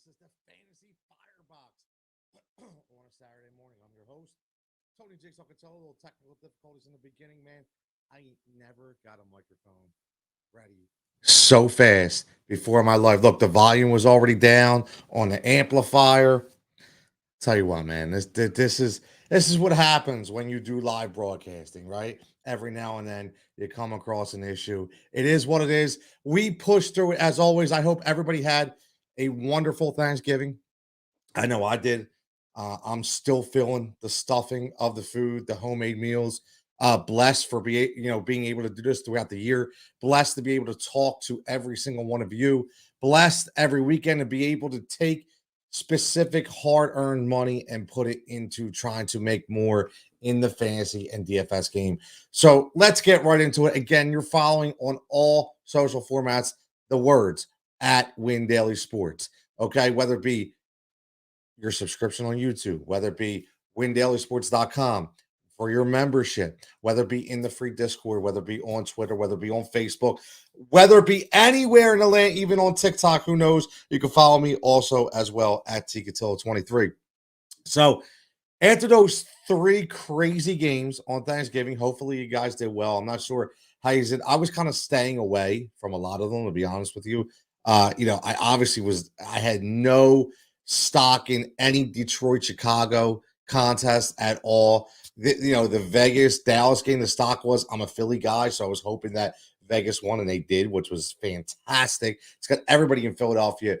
This is the Fantasy Firebox on a Saturday morning. I'm your host, Tony Jigsaw Cutillo. A little technical difficulties in the beginning, man. I never got a microphone ready so fast before my life. Look, the volume was already down on the amplifier. Tell you what, man, this is what happens when you do live broadcasting, right? Every now and then you come across an issue. It is what it is. We push through it as always. I hope everybody had a wonderful Thanksgiving. I know I did. I'm still feeling the stuffing of the food, the homemade meals. Blessed for being able to do this throughout the year. Blessed to be able to talk to every single one of you. Blessed every weekend to be able to take specific hard-earned money and put it into trying to make more in the fantasy and DFS game. So let's get right into it. Again, you're following on all social formats the words at Win Daily Sports. Okay, whether it be your subscription on YouTube, whether it be windailysports.com for your membership, whether it be in the free Discord, whether it be on Twitter, whether it be on Facebook, whether it be anywhere in the land, even on TikTok, who knows? You can follow me also as well at Cutillo23. So after those three crazy games on Thanksgiving, hopefully you guys did well. I'm not sure how you did. I was kind of staying away from a lot of them, to be honest with you. I had no stock in any Detroit Chicago contest at all. The Vegas Dallas game, the stock was, I'm a Philly guy, so I was hoping that Vegas won, and they did, which was fantastic. It's got everybody in Philadelphia,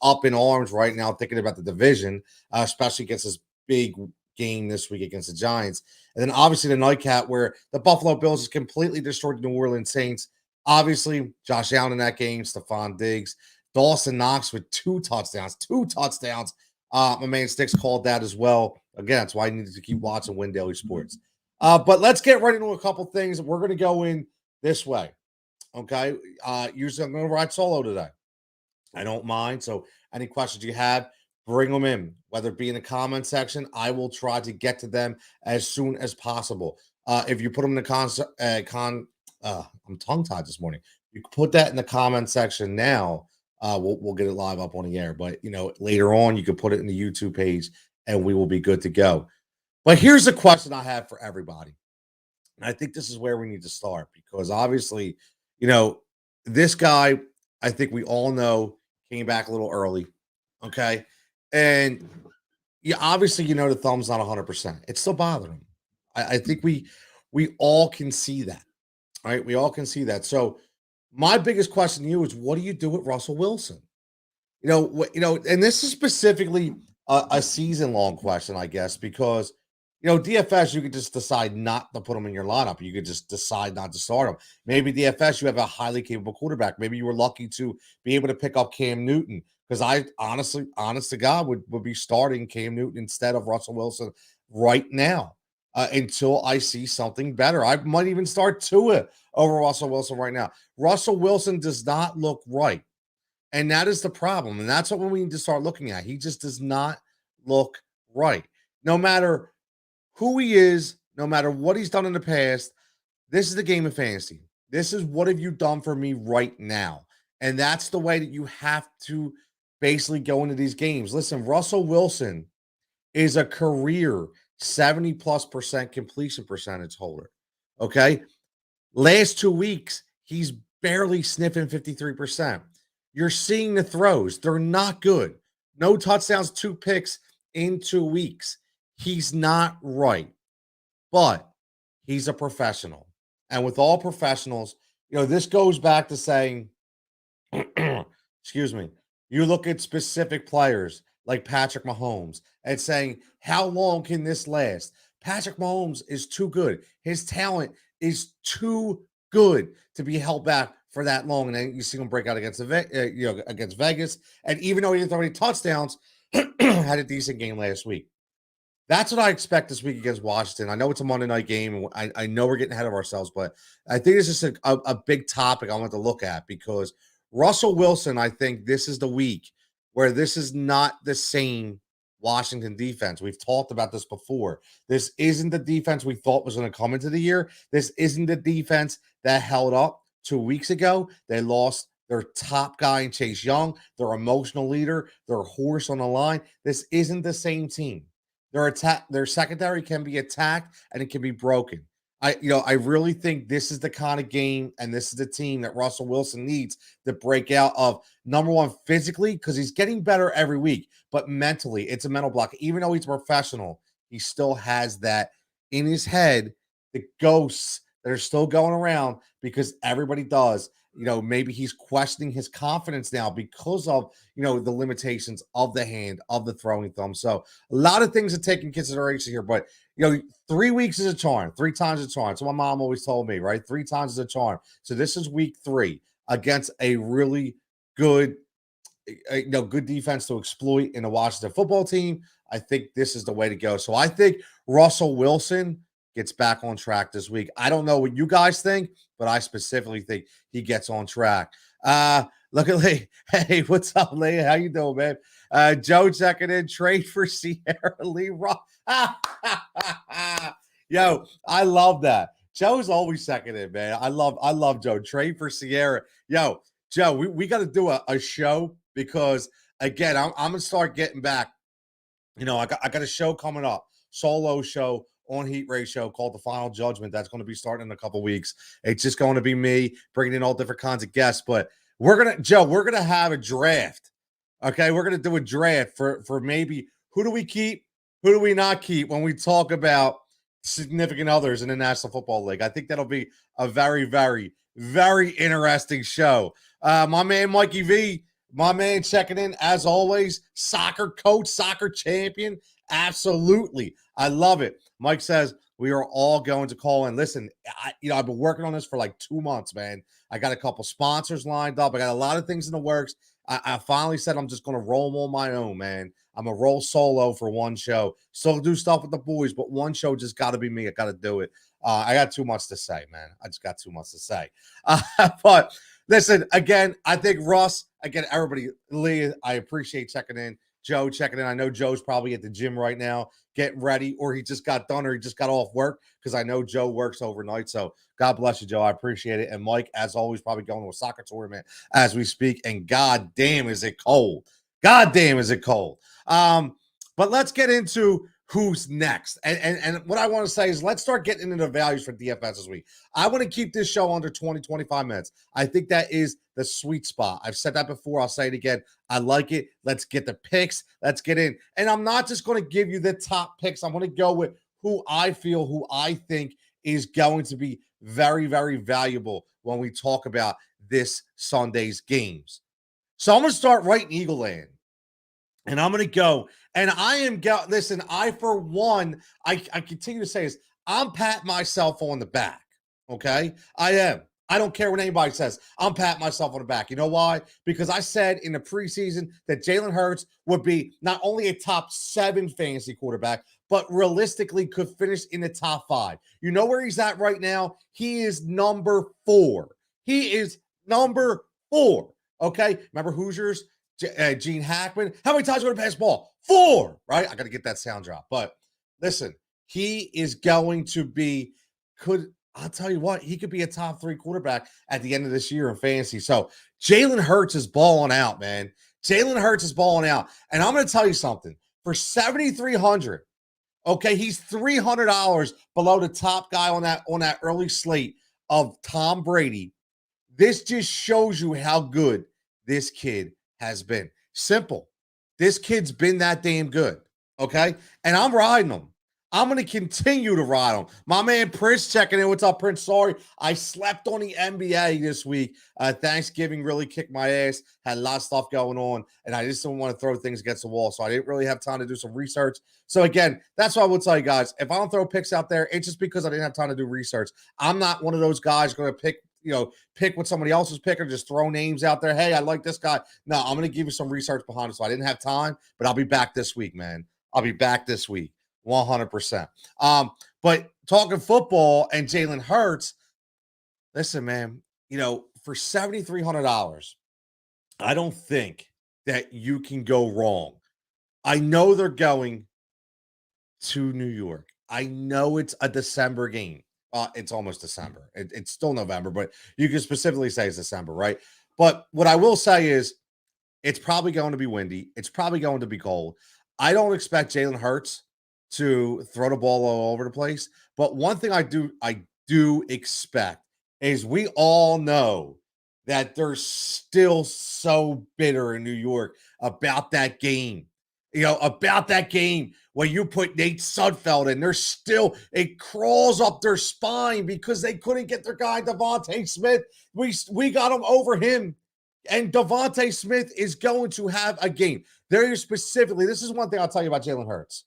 up in arms right now, thinking about the division, especially against this big game this week against the Giants. And then obviously the nightcap where the Buffalo Bills has completely destroyed the New Orleans Saints. Obviously, Josh Allen in that game, Stephon Diggs, Dawson Knox with two touchdowns. My man Sticks called that as well. Again, that's why I needed to keep watching Win Daily Sports. But let's get right into a couple things. We're going to go in this way. Okay. Usually I'm going to ride solo today. I don't mind. So any questions you have, bring them in, whether it be in the comment section. I will try to get to them as soon as possible. If you put them in the I'm tongue-tied this morning. You can put that in the comment section now. We'll get it live up on the air. But, later on, you can put it in the YouTube page, and we will be good to go. But here's a question I have for everybody. And I think this is where we need to start because, obviously, this guy, I think we all know, came back a little early, okay? And obviously, the thumb's not 100%. It's still bothering him. I think we all can see that, right? We all can see that. So my biggest question to you is, what do you do with Russell Wilson? And this is specifically a season-long question, I guess, because DFS, you could just decide not to put him in your lineup. You could just decide not to start him. Maybe DFS, you have a highly capable quarterback. Maybe you were lucky to be able to pick up Cam Newton. Because I honest to God, would be starting Cam Newton instead of Russell Wilson right now until I see something better. I might even start Tua over Russell Wilson right now. Russell Wilson does not look right. And that is the problem. And that's what we need to start looking at. He just does not look right. No matter who he is, no matter what he's done in the past, this is the game of fantasy. This is what have you done for me right now? And that's the way that you have to basically go into these games. Listen, Russell Wilson is a career 70+% completion percentage holder. Okay. Last 2 weeks, he's barely sniffing 53%. You're seeing the throws. They're not good. No touchdowns, 2 picks in 2 weeks. He's not right, but he's a professional. And with all professionals, this goes back to saying, excuse me, you look at specific players like Patrick Mahomes and saying, how long can this last? Patrick Mahomes is too good. His talent is too good to be held back for that long. And then you see him break out against against Vegas. And even though he didn't throw any touchdowns, had a decent game last week. That's what I expect this week against Washington. I know it's a Monday night game. And I know we're getting ahead of ourselves, but I think it's just a big topic I want to look at because Russell Wilson, I think this is the week where this is not the same Washington defense. We've talked about this before. This isn't the defense we thought was going to come into the year. This isn't the defense that held up 2 weeks ago. They lost their top guy in Chase Young, their emotional leader, their horse on the line. This isn't the same team. Their secondary can be attacked and it can be broken. I really think this is the kind of game and this is the team that Russell Wilson needs to break out of. Number one, physically, because he's getting better every week, but mentally, it's a mental block. Even though he's a professional, he still has that in his head, the ghosts that are still going around because everybody does. Maybe he's questioning his confidence now because of, the limitations of the hand, of the throwing thumb. So a lot of things to take in consideration here, but 3 weeks is a charm, 3 times a charm. So my mom always told me, right? 3 times is a charm. So this is week 3 against a really good, good defense to exploit in the Washington football team. I think this is the way to go. So I think Russell Wilson gets back on track this week. I don't know what you guys think, but I specifically think he gets on track. Look at Lee. Hey, what's up, Lee? How you doing, man? Joe checking in. Trade for Sierra Lee Rock. Yo, I love that. Joe's always second in, man. I love Joe. Trade for Sierra. Yo, Joe, we got to do a show because again, I'm gonna start getting back. I got a show coming up, solo show on Heat Ratio called The Final Judgment. That's going to be starting in a couple weeks. It's just going to be me bringing in all different kinds of guests. But we're gonna have a draft. Okay, we're gonna do a draft for maybe who do we keep, who do we not keep when we talk about significant others in the National Football League. I think that'll be a very, very, very interesting show. My man Mikey V, my man checking in as always. Soccer coach, soccer champion. Absolutely. I love it. Mike says we are all going to call in. Listen, I've been working on this for like 2 months, man. I got a couple sponsors lined up. I got a lot of things in the works. I finally said I'm just going to roll them on my own, man. I'm going to roll solo for one show. Still do stuff with the boys, but one show just got to be me. I got to do it. I got too much to say, man. I just got too much to say. But listen, again, I think Russ, again, everybody, Lee, I appreciate checking in. Joe checking in. I know Joe's probably at the gym right now getting ready, or he just got done, or he just got off work because I know Joe works overnight. So God bless you, Joe. I appreciate it. And Mike, as always, probably going to a soccer tournament as we speak. And God damn, is it cold. God damn, is it cold. But let's get into who's next. And what I want to say is let's start getting into the values for DFS this week. I want to keep this show under 20, 25 minutes. I think that is the sweet spot. I've said that before. I'll say it again. I like it. Let's get the picks. Let's get in. And I'm not just going to give you the top picks. I'm going to go with who I think is going to be very, very valuable when we talk about this Sunday's games. So I'm going to start right in Eagle Land. And I'm going to go. And listen, for one, I continue to say this. I'm patting myself on the back. Okay? I am. I don't care what anybody says. I'm patting myself on the back. You know why? Because I said in the preseason that Jalen Hurts would be not only a top 7 fantasy quarterback, but realistically could finish in the top 5. You know where he's at right now? He is number 4. He is number 4. Okay? Remember Hoosiers? Gene Hackman. How many times are going to pass the ball? 4, right? I got to get that sound drop. But listen, he is going to be, I'll tell you what, he could be a top 3 quarterback at the end of this year in fantasy. So Jalen Hurts is balling out, man. Jalen Hurts is balling out. And I'm going to tell you something. For $7,300, okay, he's $300 below the top guy on that early slate of Tom Brady. This just shows you how good this kid has been. Simple. This kid's been that damn good. Okay? And I'm riding him. I'm going to continue to ride him. My man Prince checking in. What's up, Prince? Sorry, I slept on the NBA this week. Thanksgiving really kicked my ass. Had a lot of stuff going on, and I just didn't want to throw things against the wall, so I didn't really have time to do some research. So again, that's what I will tell you guys. If I don't throw picks out there, it's just because I didn't have time to do research. I'm not one of those guys going to pick what somebody else is picking, just throw names out there. Hey, I like this guy. No, I'm going to give you some research behind it. So I didn't have time, but I'll be back this week, man. I'll be back this week. 100%. But talking football and Jalen Hurts, listen, man, for $7,300, I don't think that you can go wrong. I know they're going to New York. I know it's a December game. It's almost December. It's still November, but you can specifically say it's December, right? But what I will say is it's probably going to be windy. It's probably going to be cold. I don't expect Jalen Hurts to throw the ball all over the place. But one thing I do expect is we all know that they're still so bitter in New York about that game. About that game where you put Nate Sudfeld in. They're still, it crawls up their spine because they couldn't get their guy Devontae Smith. We got him over him. And Devontae Smith is going to have a game. Very specifically, this is one thing I'll tell you about Jalen Hurts.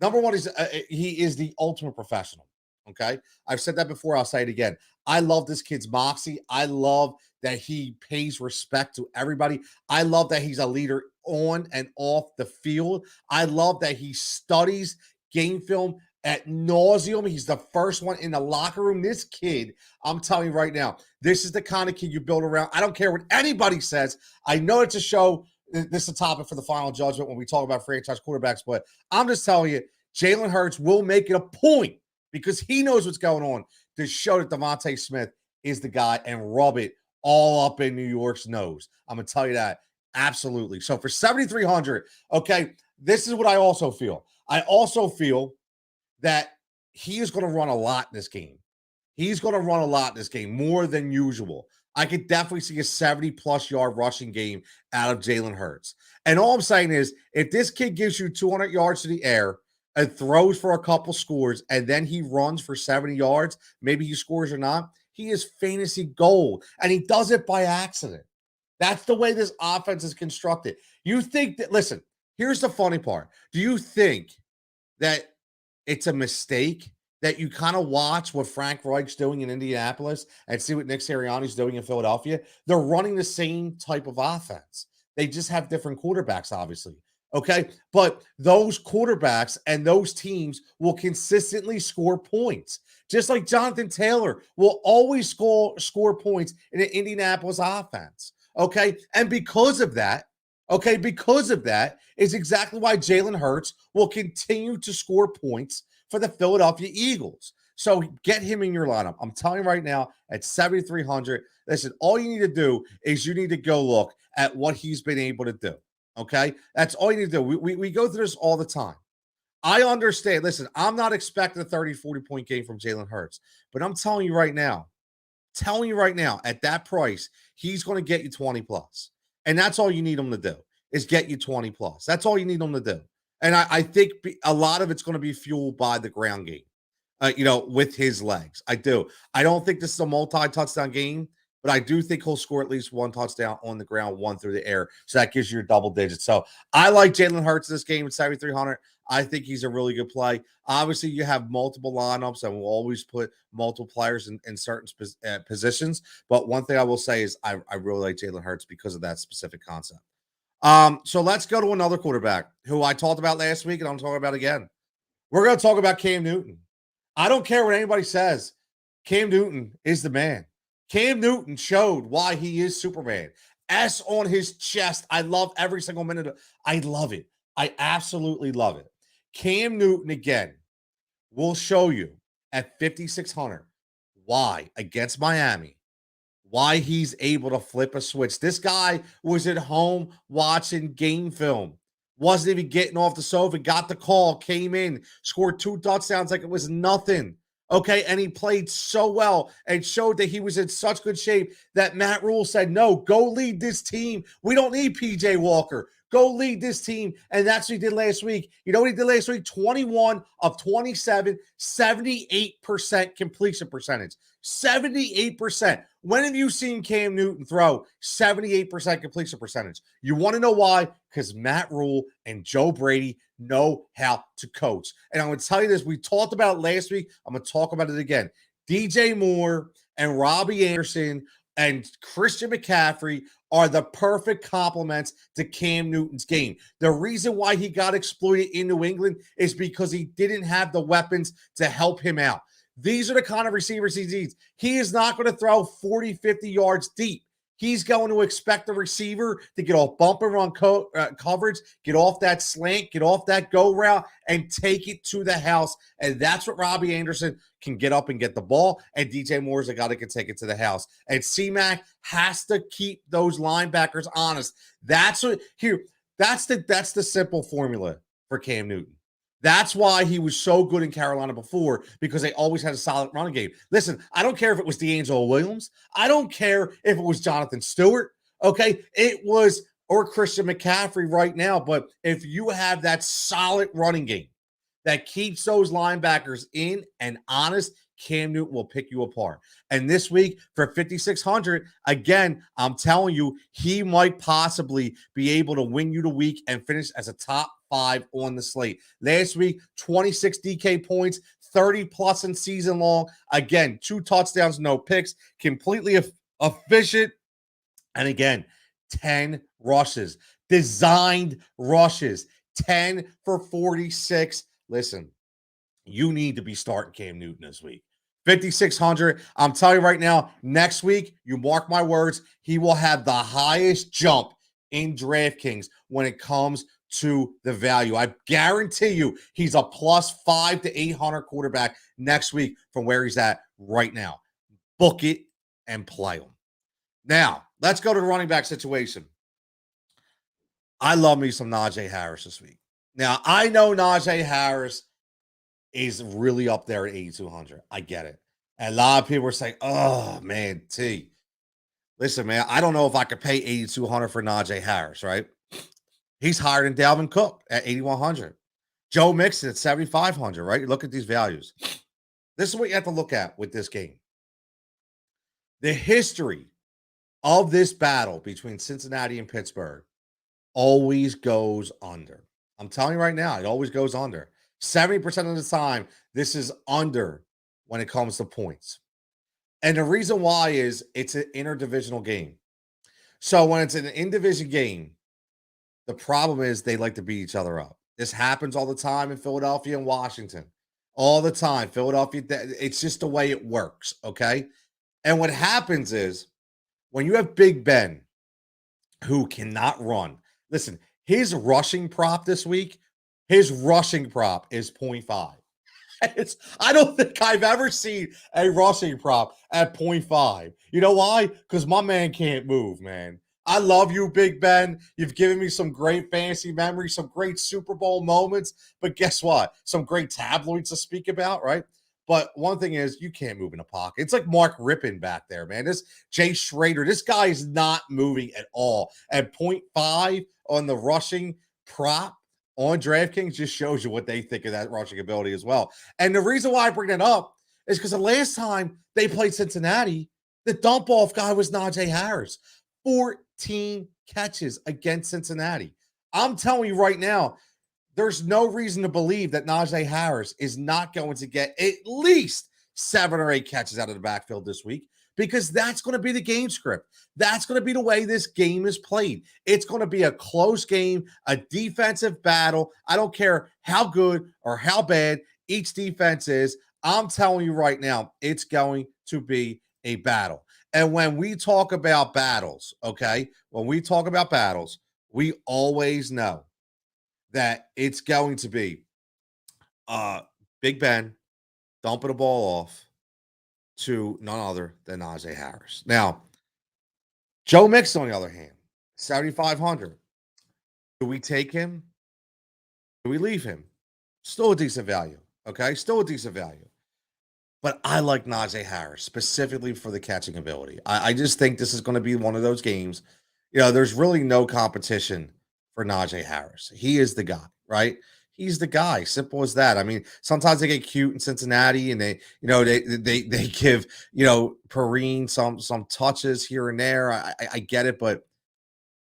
Number one is he is the ultimate professional. Okay. I've said that before. I'll say it again. I love this kid's moxie. I love that he pays respect to everybody. I love that he's a leader on and off the field. I love that he studies game film at nauseum. He's the first one in the locker room. This kid, I'm telling you right now, this is the kind of kid you build around. I don't care what anybody says. I know it's a show. This is a topic for the final judgment when we talk about franchise quarterbacks, but I'm just telling you, Jalen Hurts will make it a point because he knows what's going on to show that Devontae Smith is the guy and rub it all up in New York's nose. I'm going to tell you that. Absolutely. So for 7,300, okay, this is what I also feel. I also feel that he is going to run a lot in this game. He's going to run a lot in this game, more than usual. I could definitely see a 70-plus yard rushing game out of Jalen Hurts. And all I'm saying is, if this kid gives you 200 yards to the air and throws for a couple scores, and then he runs for 70 yards, maybe he scores or not, he is fantasy gold. And he does it by accident. That's the way this offense is constructed. You think that, listen, here's the funny part. Do you think that it's a mistake that you kind of watch what Frank Reich's doing in Indianapolis and see what Nick Sirianni's doing in Philadelphia? They're running the same type of offense. They just have different quarterbacks, obviously. Okay. But those quarterbacks and those teams will consistently score points. Just like Jonathan Taylor will always score points in an Indianapolis offense. Okay. And because of that is exactly why Jalen Hurts will continue to score points for the Philadelphia Eagles. So get him in your lineup. I'm telling you right now, at 7,300, listen, all you need to do is you need to go look at what he's been able to do. Okay? That's all you need to do. We go through this all the time. I understand. Listen, I'm not expecting a 30, 40-point game from Jalen Hurts, but I'm telling you right now, at that price, he's going to get you 20 plus. And that's all you need him to do, is get you 20 plus. That's all you need him to do. And I think a lot of it's going to be fueled by the ground game, with his legs. I do. I don't think this is a multi-touchdown game, but I do think he'll score at least one touchdown on the ground, one through the air. So that gives you your double digits. So I like Jalen Hurts this game at 7,300. I think he's a really good play. Obviously, you have multiple lineups, and we'll always put multiple players in certain positions. But one thing I will say is I really like Jalen Hurts because of that specific concept. So let's go to another quarterback who I talked about last week, and I'm talking about again. We're going to talk about Cam Newton. I don't care what anybody says. Cam Newton is the man. Cam Newton showed why he is Superman. S on his chest. I love every single minute. I love it. I absolutely love it. Cam Newton, again, will show you at 5,600 why, against Miami, why he's able to flip a switch. This guy was at home watching game film. Wasn't even getting off the sofa, got the call, came in, scored 2 touchdowns like it was nothing. Okay, and he played so well and showed that he was in such good shape that Matt Rule said, no, go lead this team. We don't need PJ Walker. Go lead this team. And that's what he did last week. You know what he did last week? 21 of 27, 78% completion percentage. 78%. When have you seen Cam Newton throw 78% completion percentage? You want to know why? Because Matt Rule and Joe Brady know how to coach. And I'm going to tell you this. We talked about it last week. I'm going to talk about it again. DJ Moore and Robbie Anderson and Christian McCaffrey are the perfect complements to Cam Newton's game. The reason why he got exploited in New England is because he didn't have the weapons to help him out. These are the kind of receivers he needs. He is not going to throw 40, 50 yards deep. He's going to expect the receiver to get off bump and run coverage, get off that slant, get off that go route, and take it to the house. And that's what Robbie Anderson can get up and get the ball. And DJ Moore's a guy that can take it to the house. And C-Mac has to keep those linebackers honest. That's the simple formula for Cam Newton. That's why he was so good in Carolina before, because they always had a solid running game. Listen, I don't care if it was D'Angelo Williams. I don't care if it was Jonathan Stewart. Okay, or Christian McCaffrey right now. But if you have that solid running game that keeps those linebackers in and honest, Cam Newton will pick you apart. And this week for 5,600, again, I'm telling you, he might possibly be able to win you the week and finish as a top 5 on the slate. Last week, 26 DK points, 30 plus in season long. Again, 2 touchdowns, no picks, completely efficient. And again, 10 rushes, designed rushes, 10 for 46. Listen, you need to be starting Cam Newton this week. 5,600. I'm telling you right now, next week, you mark my words, he will have the highest jump in DraftKings when it comes to the value. I guarantee you he's a plus 500 to 800 quarterback next week from where he's at right now. Book it and play him. Now, let's go to the running back situation. I love me some Najee Harris this week. Now, I know Najee Harris is really up there at 8,200. I get it. And a lot of people are saying, oh, man, T. Listen, man, I don't know if I could pay 8,200 for Najee Harris, right? He's higher than Dalvin Cook at 8,100. Joe Mixon at 7,500, right? Look at these values. This is what you have to look at with this game. The history of this battle between Cincinnati and Pittsburgh always goes under. I'm telling you right now, it always goes under. 70% of the time, this is under when it comes to points. And the reason why is it's an interdivisional game. So when it's an in-division game, the problem is they like to beat each other up. This happens all the time in Philadelphia and Washington. All the time. Philadelphia, it's just the way it works, okay? And what happens is when you have Big Ben, who cannot run. Listen, his rushing prop this week, his rushing prop is 0.5. I don't think I've ever seen a rushing prop at 0.5. You know why? Because my man can't move, man. I love you, Big Ben. You've given me some great fantasy memories, some great Super Bowl moments. But guess what? Some great tabloids to speak about, right? But one thing is, you can't move in a pocket. It's like Mark Rippon back there, man. This Jay Schrader, this guy is not moving at all. At 0.5 on the rushing prop on DraftKings just shows you what they think of that rushing ability as well. And the reason why I bring that up is because the last time they played Cincinnati, the dump-off guy was Najee Harris. 14 catches against Cincinnati. I'm telling you right now, there's no reason to believe that Najee Harris is not going to get at least 7 or 8 catches out of the backfield this week, because that's going to be the game script. That's going to be the way this game is played. It's going to be a close game, a defensive battle. I don't care how good or how bad each defense is. I'm telling you right now, it's going to be a battle. And when we talk about battles, okay, when we talk about battles, we always know that it's going to be Big Ben dumping the ball off to none other than Najee Harris. Now, Joe Mixon, on the other hand, 7,500. Do we take him? Do we leave him? Still a decent value, okay? Still a decent value. But I like Najee Harris, specifically for the catching ability. I just think this is going to be one of those games. You know, there's really no competition for Najee Harris. He is the guy, right? He's the guy. Simple as that. I mean, sometimes they get cute in Cincinnati, and they give, Perrine some touches here and there. I get it, but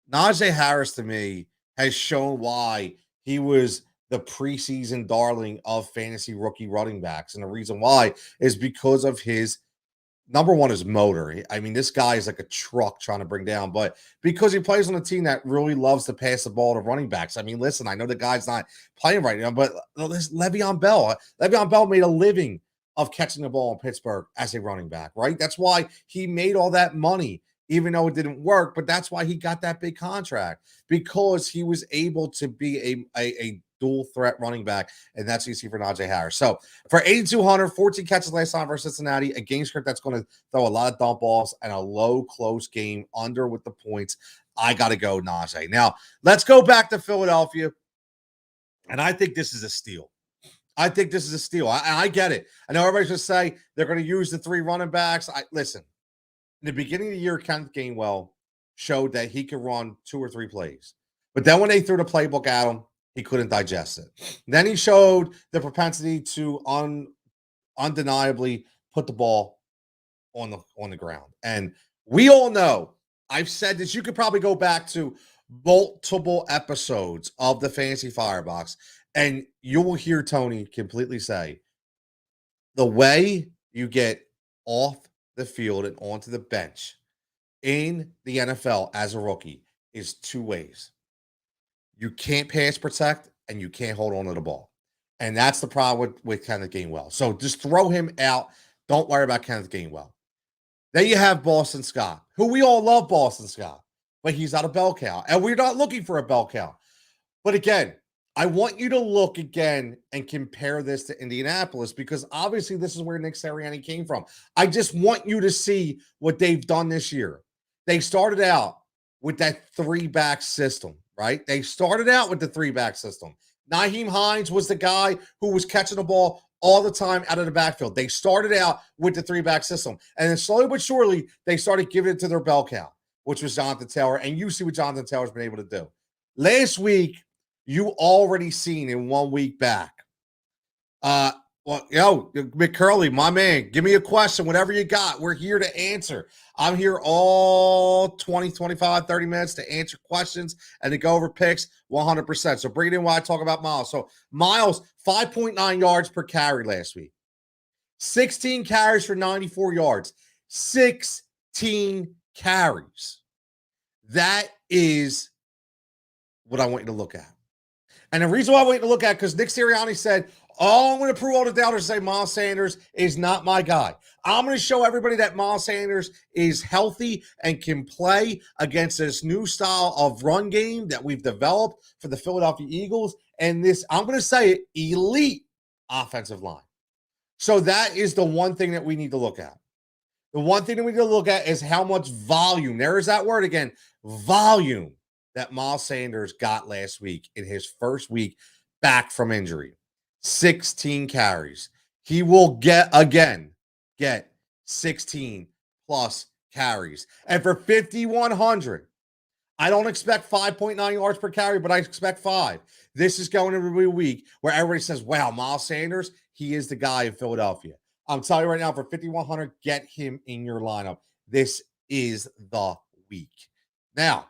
Najee Harris to me has shown why he was the preseason darling of fantasy rookie running backs, and the reason why is because of his number one is motor. I mean, this guy is like a truck trying to bring down, but because he plays on a team that really loves to pass the ball to running backs. I mean, listen, I know the guy's not playing right now, but Le'Veon Bell. Le'Veon Bell made a living of catching the ball in Pittsburgh as a running back, right? That's why he made all that money, even though it didn't work. But that's why he got that big contract, because he was able to be a dual threat running back, and that's what you see for Najee Harris. So for 8,200, 14 catches last time versus Cincinnati, a game script that's going to throw a lot of dump balls and a low, close game under with the points. I got to go Najee. Now, let's go back to Philadelphia, and I think this is a steal. I think this is a steal. I get it. I know everybody's going to say they're going to use the 3 running backs. Listen, in the beginning of the year, Kenneth Gainwell showed that he could run 2 or 3 plays. But then when they threw the playbook at him, he couldn't digest it. Then he showed the propensity to undeniably put the ball on the ground. And we all know, I've said this, you could probably go back to multiple episodes of the Fantasy Firebox, and you will hear Tony completely say, the way you get off the field and onto the bench in the NFL as a rookie is 2 ways. You can't pass protect, and you can't hold on to the ball. And that's the problem with Kenneth Gainwell. So just throw him out. Don't worry about Kenneth Gainwell. Then you have Boston Scott, who we all love Boston Scott, but he's not a bell cow. And we're not looking for a bell cow. But again, I want you to look again and compare this to Indianapolis, because obviously this is where Nick Sirianni came from. I just want you to see what they've done this year. They started out with that 3-back system, right? They started out with the 3-back system. Nyheim Hines was the guy who was catching the ball all the time out of the backfield. They started out with the 3-back system. And then slowly but surely, they started giving it to their bell cow, which was Jonathan Taylor. And you see what Jonathan Taylor's been able to do. Last week, you already seen in 1 week back. McCurley, my man, give me a question, whatever you got. We're here to answer. I'm here all 20, 25, 30 minutes to answer questions and to go over picks 100%. So bring it in while I talk about Miles. So Miles, 5.9 yards per carry last week. 16 carries for 94 yards. 16 carries. That is what I want you to look at. And the reason why I want you to look at, because Nick Sirianni said, I'm going to prove all the doubters and say Miles Sanders is not my guy. I'm going to show everybody that Miles Sanders is healthy and can play against this new style of run game that we've developed for the Philadelphia Eagles and this, I'm going to say it, elite offensive line. So that is the one thing that we need to look at. The one thing that we need to look at is how much volume, there is that word again, volume, that Miles Sanders got last week in his first week back from injury. 16 carries. He will get 16 plus carries. And for 5,100, I don't expect 5.9 yards per carry, but I expect 5. This is going to be a week where everybody says, wow, Miles Sanders, he is the guy in Philadelphia. I'm telling you right now, for 5,100, get him in your lineup. This is the week. Now,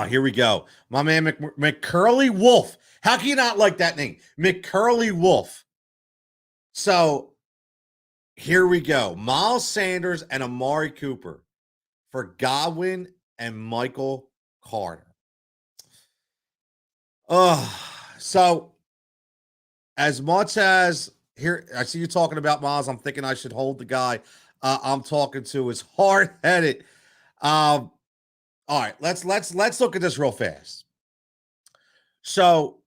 here we go. My man, McCurley Wolf. How can you not like that name? McCurley Wolf. So here we go. Miles Sanders and Amari Cooper for Godwin and Michael Carter. So as much as here, I see you talking about Miles. I'm thinking I should hold the guy I'm talking to is hard-headed. All right, let's look at this real fast. So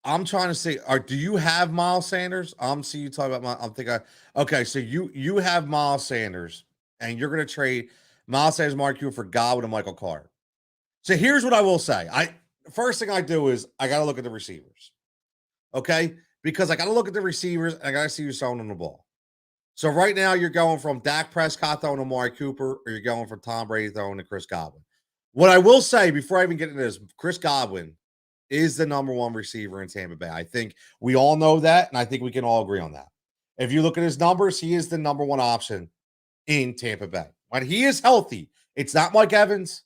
I'm trying to say, do you have Miles Sanders? See you talking about okay, so you have Miles Sanders, and you're going to trade Miles Sanders, Mark Cuban for Godwin and Michael Carter. So here's what I will say. First thing I do is I got to look at the receivers, okay? Because I got to look at the receivers, and I got to see who's throwing on the ball. So right now, you're going from Dak Prescott throwing to Amari Cooper, or you're going from Tom Brady throwing to Chris Godwin. What I will say before I even get into this, Chris Godwin is the number 1 receiver in Tampa Bay. I think we all know that, and I think we can all agree on that. If you look at his numbers, he is the number 1 option in Tampa Bay. When he is healthy, it's not Mike Evans.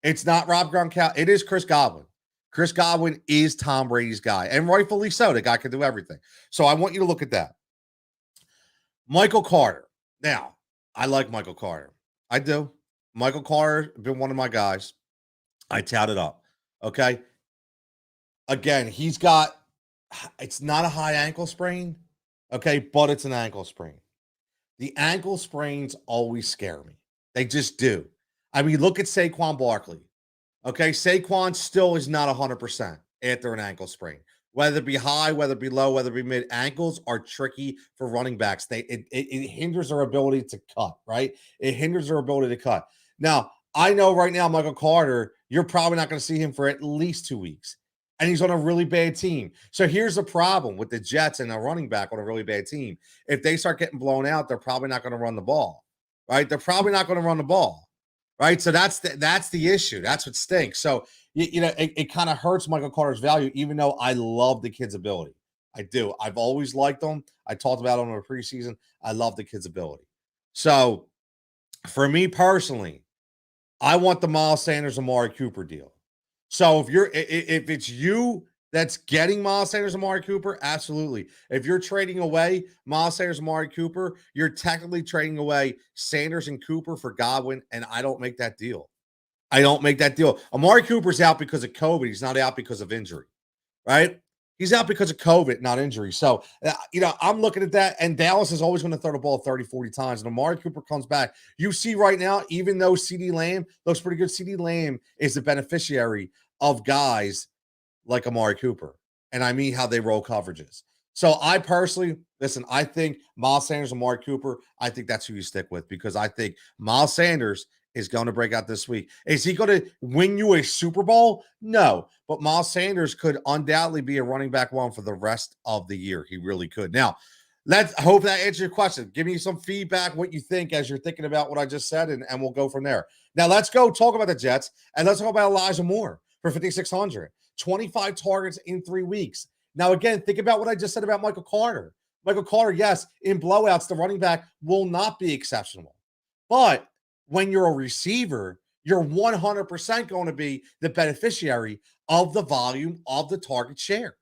It's not Rob Gronkowski. It is Chris Godwin. Chris Godwin is Tom Brady's guy, and rightfully so. The guy can do everything. So I want you to look at that. Michael Carter. Now, I like Michael Carter. I do. Michael Carter been one of my guys. I tout it up. Okay. Again, it's not a high ankle sprain. Okay. But it's an ankle sprain. The ankle sprains always scare me. They just do. I mean, look at Saquon Barkley. Okay, Saquon still is not 100% after an ankle sprain. Whether it be high, whether it be low, whether it be mid, ankles are tricky for running backs. It hinders their ability to cut, right? It hinders their ability to cut. Now, I know right now, Michael Carter, you're probably not going to see him for at least 2 weeks. And he's on a really bad team. So here's the problem with the Jets and a running back on a really bad team. If they start getting blown out, they're probably not going to run the ball, right? They're probably not going to run the ball. Right. So that's the issue. That's what stinks. So, it kind of hurts Michael Carter's value, even though I love the kid's ability. I do. I've always liked him. I talked about him in the preseason. I love the kid's ability. So for me personally, I want the Miles Sanders Amari Cooper deal. So if it's you that's getting Miles Sanders Amari Cooper, absolutely. If you're trading away Miles Sanders Amari Cooper, you're technically trading away Sanders and Cooper for Godwin, and I don't make that deal. I don't make that deal. Amari Cooper's out because of COVID. He's not out because of injury, right? He's out because of COVID, not injury. So, I'm looking at that, and Dallas is always going to throw the ball 30, 40 times. And Amari Cooper comes back. You see right now, even though CeeDee Lamb looks pretty good, CeeDee Lamb is the beneficiary of guys like Amari Cooper. And I mean how they roll coverages. So I personally, listen, I think Miles Sanders, Amari Cooper, I think that's who you stick with because I think Miles Sanders is going to break out this week. Is he going to win you a Super Bowl? No. But Miles Sanders could undoubtedly be a running back one for the rest of the year. He really could. Now, let's hope that answers your question. Give me some feedback, what you think as you're thinking about what I just said, and we'll go from there. Now, let's go talk about the Jets, and let's talk about Elijah Moore for 5,600. 25 targets in 3 weeks. Now, again, think about what I just said about Michael Carter. Michael Carter, yes, in blowouts, the running back will not be exceptional. But when you're a receiver, you're 100% going to be the beneficiary of the volume of the target share,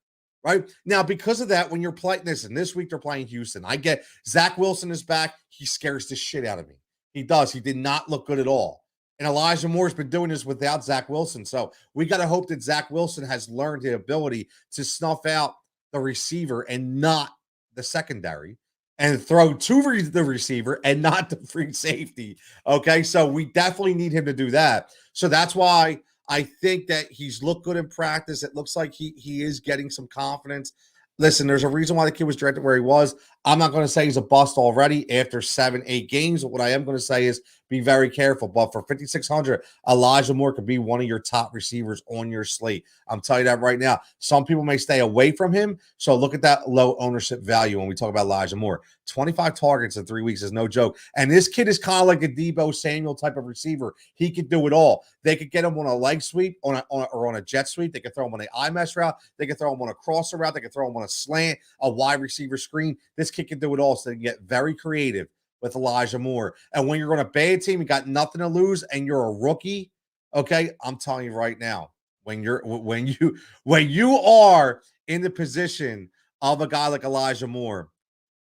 right? Now, because of that, when you're playing this week they're playing Houston. I get Zach Wilson is back. He scares the shit out of me. He does. He did not look good at all. And Elijah Moore's been doing this without Zach Wilson. So we got to hope that Zach Wilson has learned the ability to snuff out the receiver and not the secondary and throw to the receiver and not the free safety. Okay, so we definitely need him to do that. So that's why I think that he's looked good in practice. It looks like he is getting some confidence. Listen, there's a reason why the kid was drafted where he was. I'm not going to say he's a bust already after 7-8 games. What I am going to say is be very careful. But for 5,600, Elijah Moore could be one of your top receivers on your slate. I'm telling you that right now. Some people may stay away from him. So look at that low ownership value when we talk about Elijah Moore. 25 targets in 3 weeks is no joke. And this kid is kind of like a Deebo Samuel type of receiver. He could do it all. They could get him on a leg sweep, or on a jet sweep. They could throw him on an eye mesh route. They could throw him on a crosser route. They could throw him on a slant, a wide receiver screen. This kid can do it all. So they can get very creative with Elijah Moore. And when you're on a bad team, you got nothing to lose, and you're a rookie. Okay, I'm telling you right now, when you are in the position of a guy like Elijah Moore,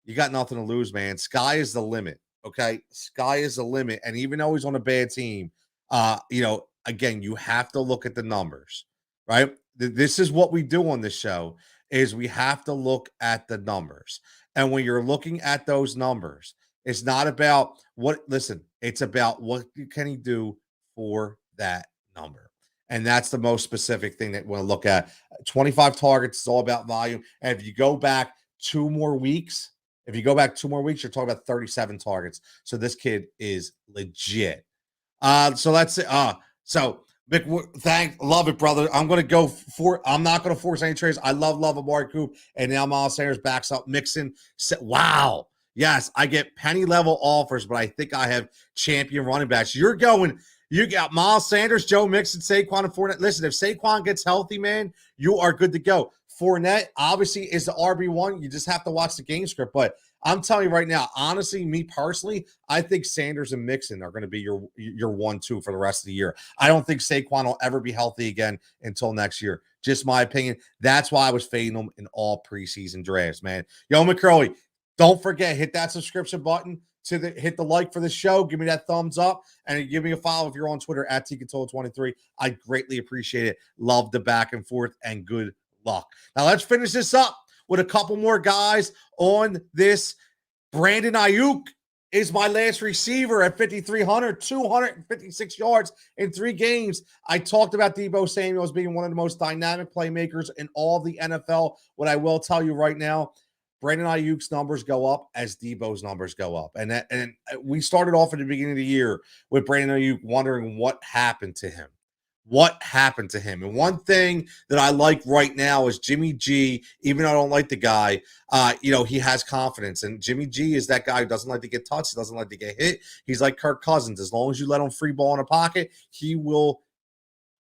you got nothing to lose, man. Sky is the limit. Okay, sky is the limit. And even though he's on a bad team, again, you have to look at the numbers, right? This is what we do on this show: is we have to look at the numbers. And when you're looking at those numbers, it's not about it's about what can he do for that number. And that's the most specific thing that we'll look at. 25 targets is all about volume. And if you go back 2 more weeks, you're talking about 37 targets. So this kid is legit. So that's it. So Vic, love it, brother. I'm not going to force any trades. I love Amari Cooper, and now Miles Sanders backs up Mixon. Wow. Yes, I get penny level offers, but I think I have champion running backs. You got Miles Sanders, Joe Mixon, Saquon, and Fournette. Listen, if Saquon gets healthy, man, you are good to go. Fournette obviously is the RB1. You just have to watch the game script. But I'm telling you right now, honestly, me personally, I think Sanders and Mixon are going to be your 1-2 for the rest of the year. I don't think Saquon will ever be healthy again until next year. Just my opinion. That's why I was fading them in all preseason drafts, man. Yo, McCurley, don't forget, hit that subscription button. Hit the like for the show. Give me that thumbs up, and give me a follow if you're on Twitter at TCutillo23. I greatly appreciate it. Love the back and forth, and good luck. Now let's finish this up with a couple more guys on this. Brandon Ayuk is my last receiver at 5,300, 256 yards in 3 games. I talked about Deebo Samuel as being one of the most dynamic playmakers in all of the NFL. What I will tell you right now, Brandon Ayuk's numbers go up as Deebo's numbers go up. And we started off at the beginning of the year with Brandon Ayuk wondering what happened to him. What happened to him? And one thing that I like right now is Jimmy G, even though I don't like the guy, he has confidence. And Jimmy G is that guy who doesn't like to get touched, doesn't like to get hit. He's like Kirk Cousins. As long as you let him free ball in a pocket, he will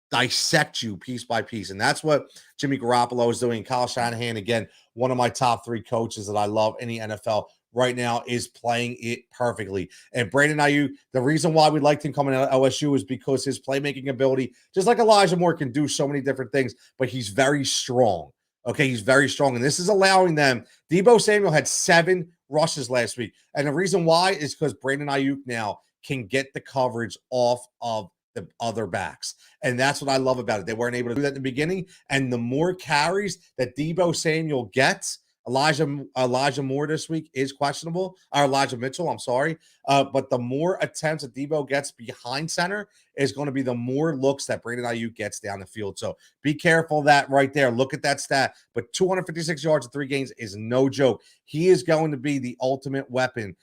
dissect you piece by piece. And that's what Jimmy Garoppolo is doing. Kyle Shanahan, again, one of my top 3 coaches that I love in the NFL right now, is playing it perfectly. And Brandon Ayuk, the reason why we liked him coming out of LSU is because his playmaking ability, just like Elijah Moore, can do so many different things, but he's very strong. Okay, he's very strong. And this is allowing them. Deebo Samuel had 7 rushes last week. And the reason why is because Brandon Ayuk now can get the coverage off of the other backs. And that's what I love about it. They weren't able to do that in the beginning. And the more carries that Deebo Samuel gets, Elijah Moore this week is questionable, or Elijah Mitchell, I'm sorry. But the more attempts that Deebo gets behind center is going to be the more looks that Brandon Ayuk gets down the field. So be careful of that right there. Look at that stat. But 256 yards in 3 games is no joke. He is going to be the ultimate weapon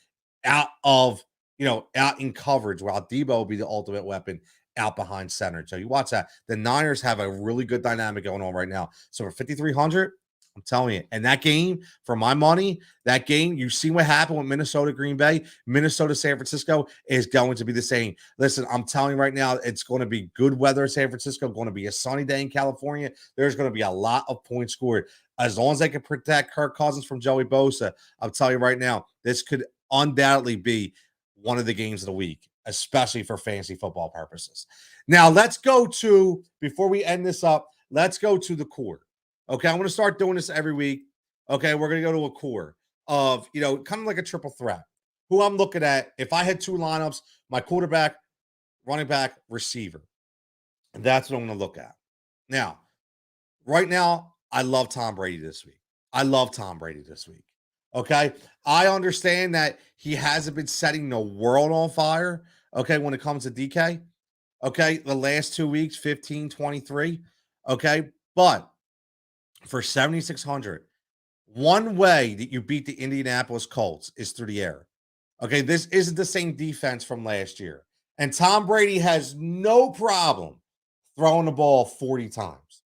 out in coverage, while Deebo will be the ultimate weapon out behind center. So you watch that. The Niners have a really good dynamic going on right now. So for 5,300, I'm telling you, and that game, for my money, that game, you see what happened with Minnesota, Green Bay, Minnesota, San Francisco is going to be the same. Listen, I'm telling you right now, it's going to be good weather in San Francisco, going to be a sunny day in California. There's going to be a lot of points scored. As long as they can protect Kirk Cousins from Joey Bosa, I'll tell you right now, this could undoubtedly be one of the games of the week, especially for fantasy football purposes. Now, before we end this up, let's go to the core. Okay, I'm going to start doing this every week. Okay, we're going to go to a core of, kind of like a triple threat. Who I'm looking at, if I had 2 lineups, my quarterback, running back, receiver. That's what I'm going to look at. Now, right now, I love Tom Brady this week. Okay, I understand that he hasn't been setting the world on fire, okay, when it comes to DK. Okay, the last 2 weeks, 15, 23. Okay, but for 7,600, one way that you beat the Indianapolis Colts is through the air. Okay, this isn't the same defense from last year. And Tom Brady has no problem throwing the ball 40 times.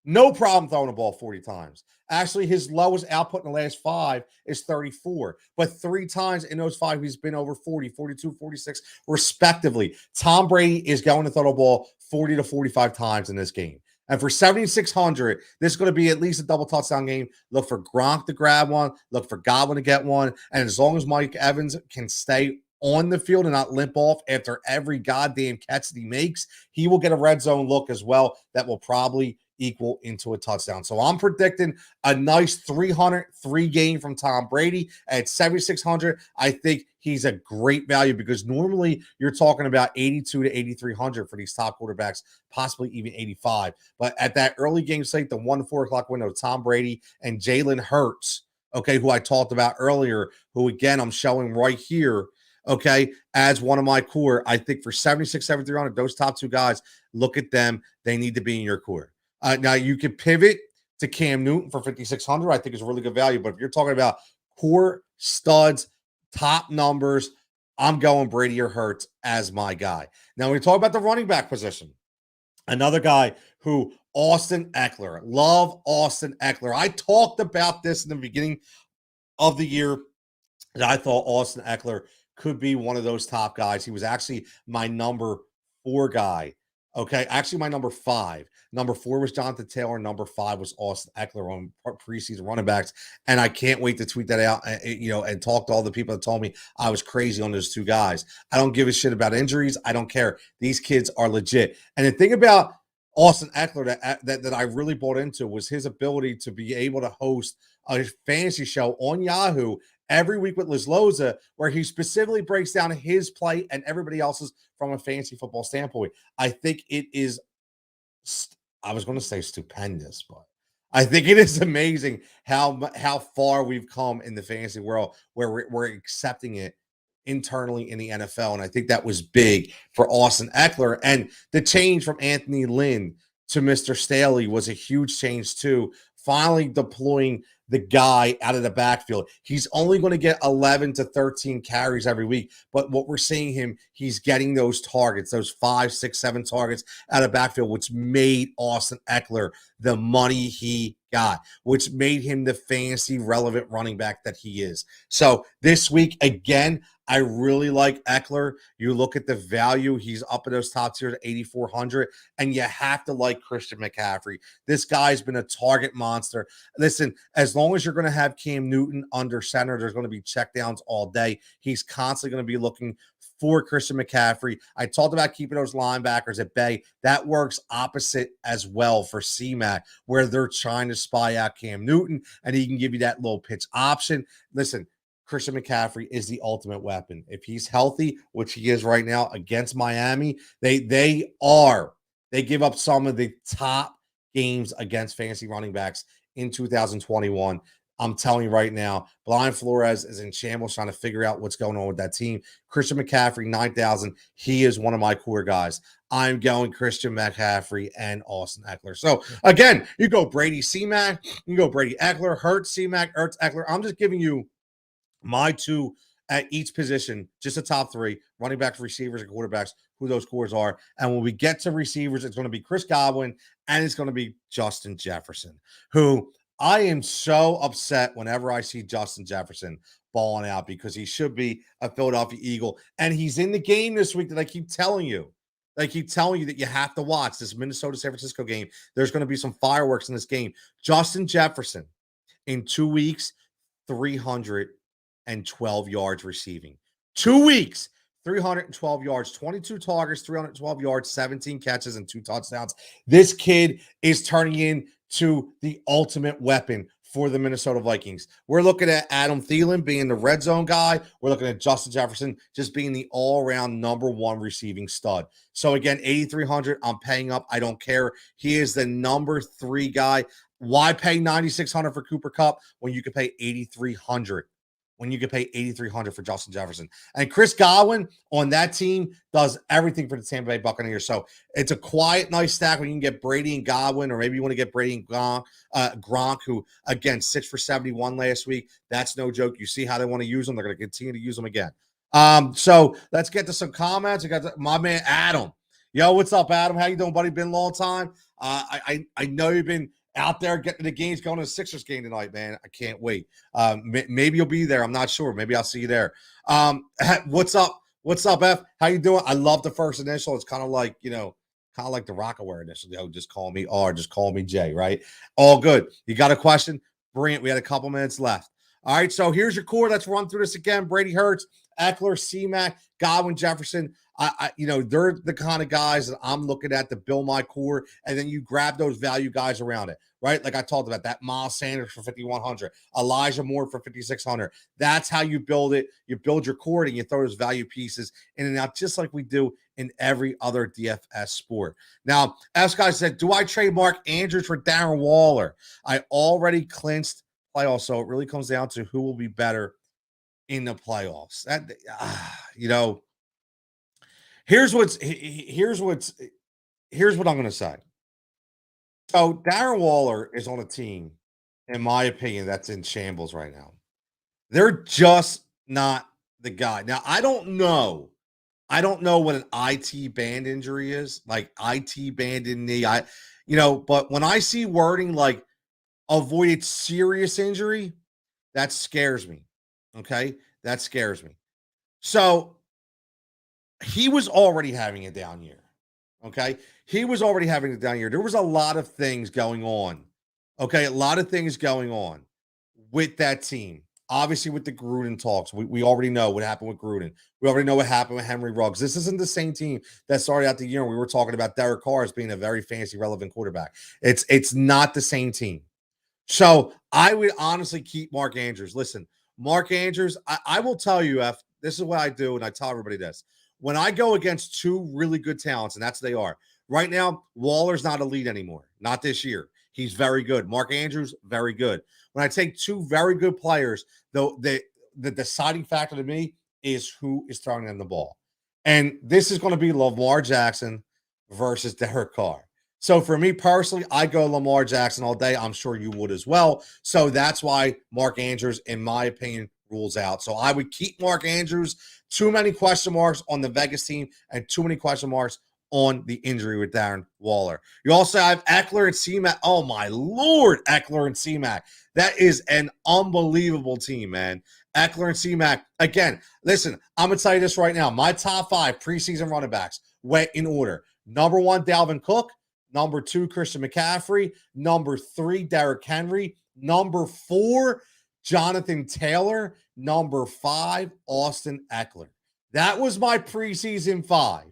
No problem throwing the ball 40 times. Actually, his lowest output in the last 5 is 34. But 3 times in those 5, he's been over 40, 42, 46, respectively. Tom Brady is going to throw the ball 40 to 45 times in this game. And for 7,600, this is going to be at least a double touchdown game. Look for Gronk to grab one. Look for Godwin to get one. And as long as Mike Evans can stay on the field and not limp off after every goddamn catch that he makes, he will get a red zone look as well that will probably equal into a touchdown. So I'm predicting a nice 303 game from Tom Brady at 7,600. I think he's a great value because normally you're talking about 82 to 8,300 for these top quarterbacks, possibly even 85. But at that early game slate, the 1 to 4 o'clock window, Tom Brady and Jalen Hurts, okay, who I talked about earlier, who again I'm showing right here, okay, as one of my core. I think for 76, 7,300, those top 2 guys, look at them. They need to be in your core. Now, you can pivot to Cam Newton for 5,600. I think it's a really good value. But if you're talking about core studs, top numbers, I'm going Brady or Hurts as my guy. Now, when we talk about the running back position, another guy who, Austin Eckler. Love Austin Eckler. I talked about this in the beginning of the year that I thought Austin Eckler could be one of those top guys. He was actually my number 4 guy. Okay, actually my number 5. Number 4 was Jonathan Taylor. Number 5 was Austin Eckler on preseason running backs. And I can't wait to tweet that out, and talk to all the people that told me I was crazy on those 2 guys. I don't give a shit about injuries. I don't care. These kids are legit. And the thing about Austin Eckler that I really bought into was his ability to be able to host a fantasy show on Yahoo every week with Liz Loza, where he specifically breaks down his play and everybody else's from a fantasy football standpoint. I think it is, I was going to say stupendous, but I think it is amazing how far we've come in the fantasy world where we're accepting it internally in the NFL. And I think that was big for Austin Eckler. And the change from Anthony Lynn to Mr. Staley was a huge change too. Finally deploying the guy out of the backfield. He's only going to get 11 to 13 carries every week. But what we're seeing him, he's getting those targets, those 5, 6, 7 targets out of backfield, which made Austin Eckler the money he got, which made him the fantasy relevant running back that he is. So this week, again, I really like Eckler. You look at the value, he's up in those top tiers at 8,400, and you have to like Christian McCaffrey. This guy's been a target monster. Listen, as long as you're going to have Cam Newton under center, there's going to be checkdowns all day. He's constantly going to be looking for Christian McCaffrey. I talked about keeping those linebackers at bay. That works opposite as well for CMAC, where they're trying to spy out Cam Newton, and he can give you that little pitch option. Listen, Christian McCaffrey is the ultimate weapon. If he's healthy, which he is right now against Miami, they give up some of the top games against fantasy running backs in 2021. I'm telling you right now, Brian Flores is in shambles trying to figure out what's going on with that team. Christian McCaffrey, 9,000. He is one of my core guys. I'm going Christian McCaffrey and Austin Eckler. So, again, you go Brady C-Mac, you go Brady Eckler, Hurts C-Mac, Ertz Eckler. I'm just giving you my two at each position, just the top three, running backs, receivers, and quarterbacks, who those cores are. And when we get to receivers, it's going to be Chris Godwin and it's going to be Justin Jefferson, who I am so upset whenever I see Justin Jefferson balling out because he should be a Philadelphia Eagle. And he's in the game this week that I keep telling you. I keep telling you that you have to watch this Minnesota-San Francisco game. There's going to be some fireworks in this game. Justin Jefferson, in 2 weeks, 312 yards receiving. 2 weeks, 312 yards, 22 targets, 312 yards, 17 catches, and 2 touchdowns. This kid is turning into the ultimate weapon for the Minnesota Vikings. We're looking at Adam Thielen being the red zone guy. We're looking at Justin Jefferson just being the all-around #1 receiving stud. So again, 8,300, I'm paying up. I don't care. He is the #3 guy. Why pay 9,600 for Cooper Kupp when you could pay 8,300? When you could pay 8,300 for Justin Jefferson. And Chris Godwin on that team does everything for the Tampa Bay Buccaneers. So it's a quiet, nice stack when you can get Brady and Godwin, or maybe you want to get Brady and Gronk, who, again, 6 for 71 last week. That's no joke. You see how they want to use them. They're going to continue to use them again. So let's get to some comments. I got my man, Adam. Yo, what's up, Adam? How you doing, buddy? Been a long time. I know you've been out there getting the games, going to the Sixers game tonight, man. I can't wait. Maybe you'll be there. I'm not sure. Maybe I'll see you there. What's up? What's up, F? How you doing? I love the first initial. It's kind of like, kind of like the Rockaware initial. Just call me R, just call me J, right? All good. You got a question? Brilliant. We had a couple minutes left. All right, so here's your core. Let's run through this again. Brady, Hurts, Eckler, C-Mac, Godwin, Jefferson. They're the kind of guys that I'm looking at to build my core, and then you grab those value guys around it, right? Like I talked about, that Miles Sanders for 5,100, Elijah Moore for 5,600. That's how you build it. You build your core, and you throw those value pieces in and out, just like we do in every other DFS sport. Now, as guys said, do I trade Mark Andrews for Darren Waller? I already clinched playoffs, so it really comes down to who will be better in the playoffs. Here's what I'm going to say. So Darren Waller is on a team, in my opinion, that's in shambles right now. They're just not the guy. Now, I don't know what an IT band injury is, like IT band in knee. But when I see wording like avoided serious injury, that scares me. Okay? That scares me. So he was already having a down year. Okay? He was already having a down year. There was a lot of things going on. Okay? A lot of things going on with that team. Obviously, with the Gruden talks, we already know what happened with Gruden. We already know what happened with Henry Ruggs. This isn't the same team that started out the year and we were talking about Derek Carr as being a very fantasy relevant quarterback. It's not the same team. So I would honestly keep Mark Andrews. Listen, Mark Andrews, I will tell you, F, this is what I do, and I tell everybody this. When I go against two really good talents, and that's what they are. Right now, Waller's not elite anymore. Not this year. He's very good. Mark Andrews, very good. When I take two very good players, though, the deciding factor to me is who is throwing them the ball. And this is going to be Lamar Jackson versus Derek Carr. So for me personally, I go Lamar Jackson all day. I'm sure you would as well. So that's why Mark Andrews, in my opinion, rules out. So I would keep Mark Andrews. Too many question marks on the Vegas team and too many question marks on the injury with Darren Waller. You also have Eckler and C-Mac. Oh, my Lord, Eckler and C-Mac. That is an unbelievable team, man. Eckler and C-Mac. Again, listen, I'm going to tell you this right now. My top 5 preseason running backs went in order. Number 1, Dalvin Cook. Number 2, Christian McCaffrey. Number 3, Derrick Henry. Number 4, Jonathan Taylor. Number 5, Austin Eckler. That was my preseason 5.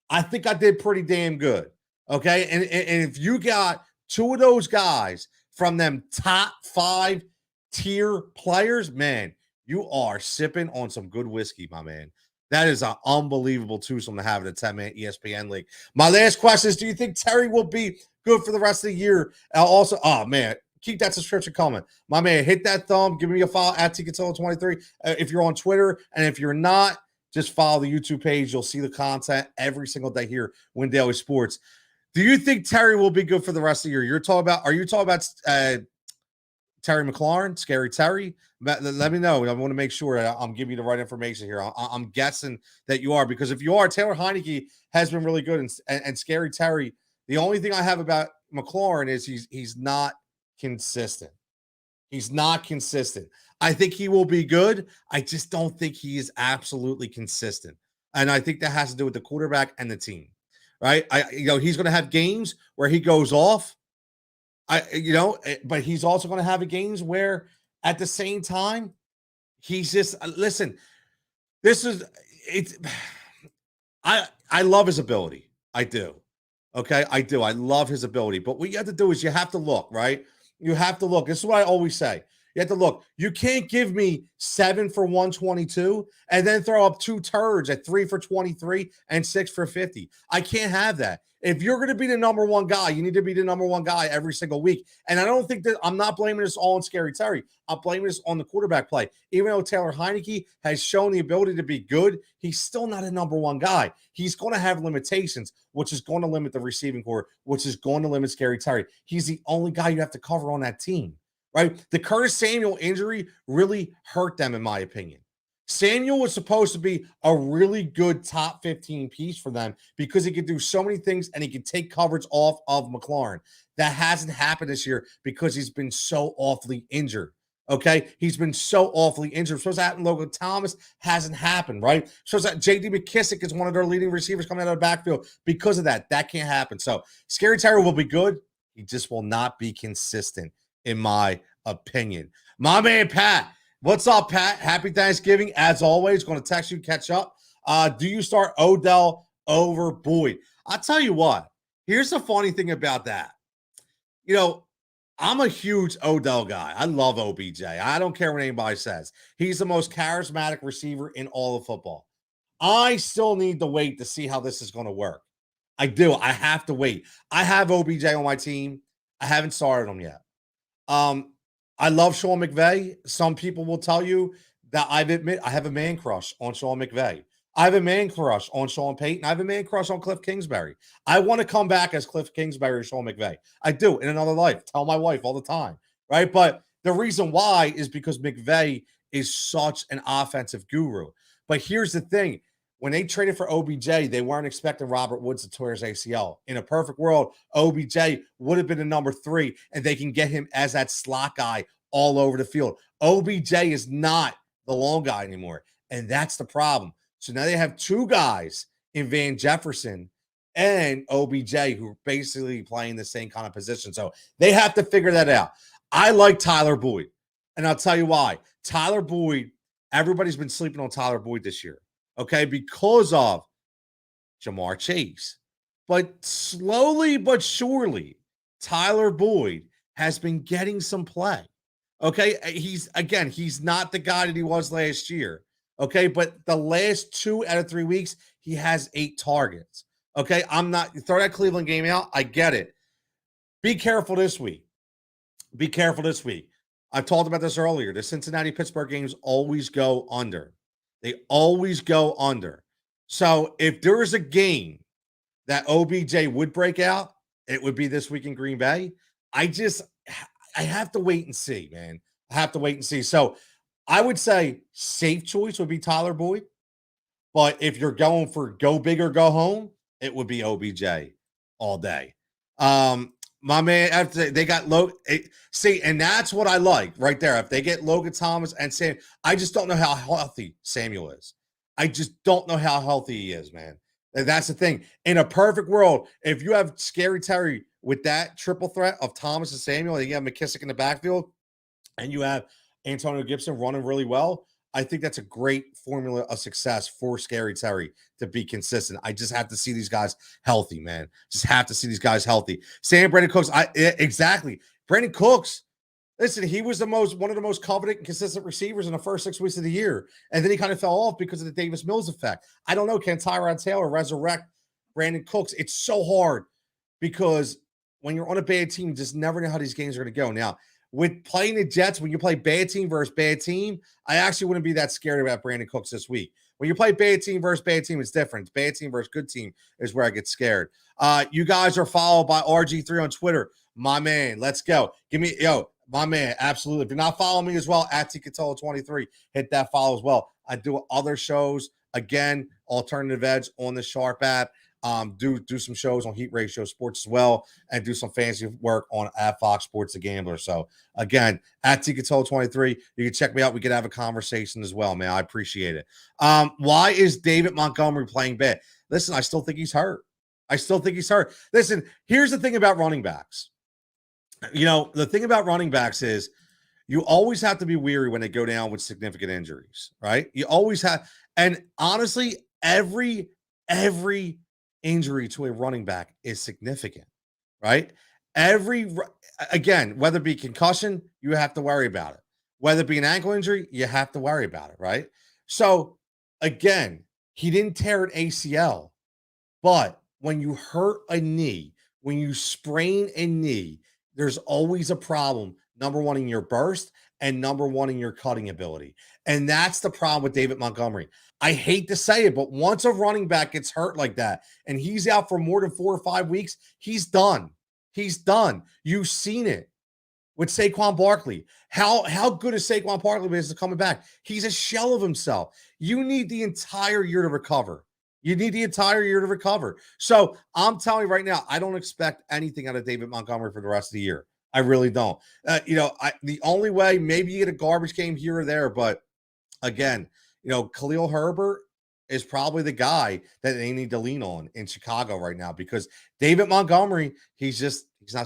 I think I did pretty damn good. Okay. And if you got 2 of those guys from them top 5 tier players, man, you are sipping on some good whiskey, my man. That is an unbelievable twosome to have in a 10-man ESPN league. My last question is, do you think Terry will be good for the rest of the year? Also, oh, man, keep that subscription coming. My man, hit that thumb. Give me a follow at Cutillo23 if you're on Twitter. And if you're not, just follow the YouTube page. You'll see the content every single day here, Win Daily Sports. Do you think Terry will be good for the rest of the year? Are you talking about Terry McLaurin, Scary Terry? Let me know. I want to make sure I'm giving you the right information here. I'm guessing that you are, because if you are, Taylor Heineke has been really good, and Scary Terry. The only thing I have about McLaurin is he's not consistent. He's not consistent. I think he will be good. I just don't think he is absolutely consistent. And I think that has to do with the quarterback and the team, right? He's going to have games where he goes off. But he's also going to have games where at the same time, he's just, listen, I love his ability. I do. Okay. I do. I love his ability. But what you have to do is you have to look, right? You have to look. This is what I always say. You have to look. You can't give me 7 for 122 and then throw up 2 turds at 3 for 23 and 6 for 50. I can't have that. If you're going to be the number 1 guy, you need to be the number 1 guy every single week. And I don't think that, I'm not blaming this all on Scary Terry. I'm blaming this on the quarterback play. Even though Taylor Heineke has shown the ability to be good, he's still not a number 1 guy. He's going to have limitations, which is going to limit the receiving core, which is going to limit Scary Terry. He's the only guy you have to cover on that team, right? The Curtis Samuel injury really hurt them, in my opinion. Samuel was supposed to be a really good top 15 piece for them because he could do so many things and he could take coverage off of McLaurin. That hasn't happened this year because he's been so awfully injured. Okay, he's been so awfully injured. Supposed to happen. Logan Thomas hasn't happened, right? Supposed that J.D. McKissick is one of their leading receivers coming out of the backfield because of that. That can't happen. So Scary Terry will be good. He just will not be consistent, in my opinion. My man Pat. What's up, Pat? Happy Thanksgiving. As always, going to text you, catch up. Do you start Odell over Boyd? I'll tell you what. Here's the funny thing about that. I'm a huge Odell guy. I love OBJ. I don't care what anybody says. He's the most charismatic receiver in all of football. I still need to wait to see how this is going to work. I do. I have to wait. I have OBJ on my team. I haven't started him yet. I love Sean McVay. Some people will tell you that I have a man crush on Sean McVay. I have a man crush on Sean Payton. I have a man crush on Cliff Kingsbury. I want to come back as Cliff Kingsbury or Sean McVay. I do, in another life. Tell my wife all the time, right? But the reason why is because McVay is such an offensive guru. But here's the thing. When they traded for OBJ, they weren't expecting Robert Woods to tear his ACL. In a perfect world, OBJ would have been a number 3, and they can get him as that slot guy all over the field. OBJ is not the long guy anymore, and that's the problem. So now they have 2 guys in Van Jefferson and OBJ who are basically playing the same kind of position. So they have to figure that out. I like Tyler Boyd, and I'll tell you why. Tyler Boyd, everybody's been sleeping on Tyler Boyd this year. Okay, because of Jamar Chase. But slowly but surely, Tyler Boyd has been getting some play. Okay, he's not the guy that he was last year. Okay, but the last 2 out of 3 weeks, he has 8 targets. Okay, throw that Cleveland game out. I get it. Be careful this week. Be careful this week. I've talked about this earlier. The Cincinnati-Pittsburgh games always go under. They always go under. So if there is a game that OBJ would break out, it would be this week in Green Bay. I have to wait and see, man. I have to wait and see. So I would say safe choice would be Tyler Boyd. But if you're going for go big or go home, it would be OBJ all day. My man, after they got low, see, and that's what I like right there. If they get Logan Thomas and Sam, I just don't know how healthy Samuel is. I just don't know how healthy he is, man. And that's the thing. In a perfect world, if you have Scary Terry with that triple threat of Thomas and Samuel, and you have McKissick in the backfield, and you have Antonio Gibson running really well, I think that's a great formula of success for Scary Terry to be consistent. I just have to see these guys healthy, man. Just have to see these guys healthy. Saying Brandon Cooks, exactly. Brandon Cooks, listen, he was one of the most coveted and consistent receivers in the first 6 weeks of the year. And then he kind of fell off because of the Davis Mills effect. I don't know. Can Tyrod Taylor resurrect Brandon Cooks? It's so hard because when you're on a bad team, you just never know how these games are going to go. Now, with playing the Jets, when you play bad team versus bad team, I actually wouldn't be that scared about Brandon Cooks this week. When you play bad team versus bad team, it's different. Bad team versus good team is where I get scared. You guys are followed by RG3 on Twitter. My man, let's go. My man, absolutely. If you're not following me as well, at Cutillo23, hit that follow as well. I do other shows, again, Alternative Edge on the Sharp app. Do some shows on Heat Ratio Sports as well, and do some fancy work on at Fox Sports The Gambler. So again, at Cutillo23, you can check me out. We could have a conversation as well, man. I appreciate it. Why is David Montgomery playing bad? Listen, I still think he's hurt. Listen, here's the thing about running backs. The thing about running backs is you always have to be weary when they go down with significant injuries, right? You always have, and honestly, every injury to a running back is significant, right? Again, whether it be concussion, you have to worry about it. Whether it be an ankle injury, you have to worry about it, right? So again, he didn't tear an ACL, but when you hurt a knee, when you sprain a knee, there's always a problem. Number one, in your burst, and number one, in your cutting ability. And that's the problem with David Montgomery. I hate to say it, but once a running back gets hurt like that and he's out for more than 4 or 5 weeks, he's done. He's done. You've seen it with Saquon Barkley. How good is Saquon Barkley is coming back? He's a shell of himself. You need the entire year to recover. So I'm telling you right now, I don't expect anything out of David Montgomery for the rest of the year. I really don't. The only way, maybe you get a garbage game here or there, but again, Khalil Herbert is probably the guy that they need to lean on in Chicago right now, because David Montgomery, he's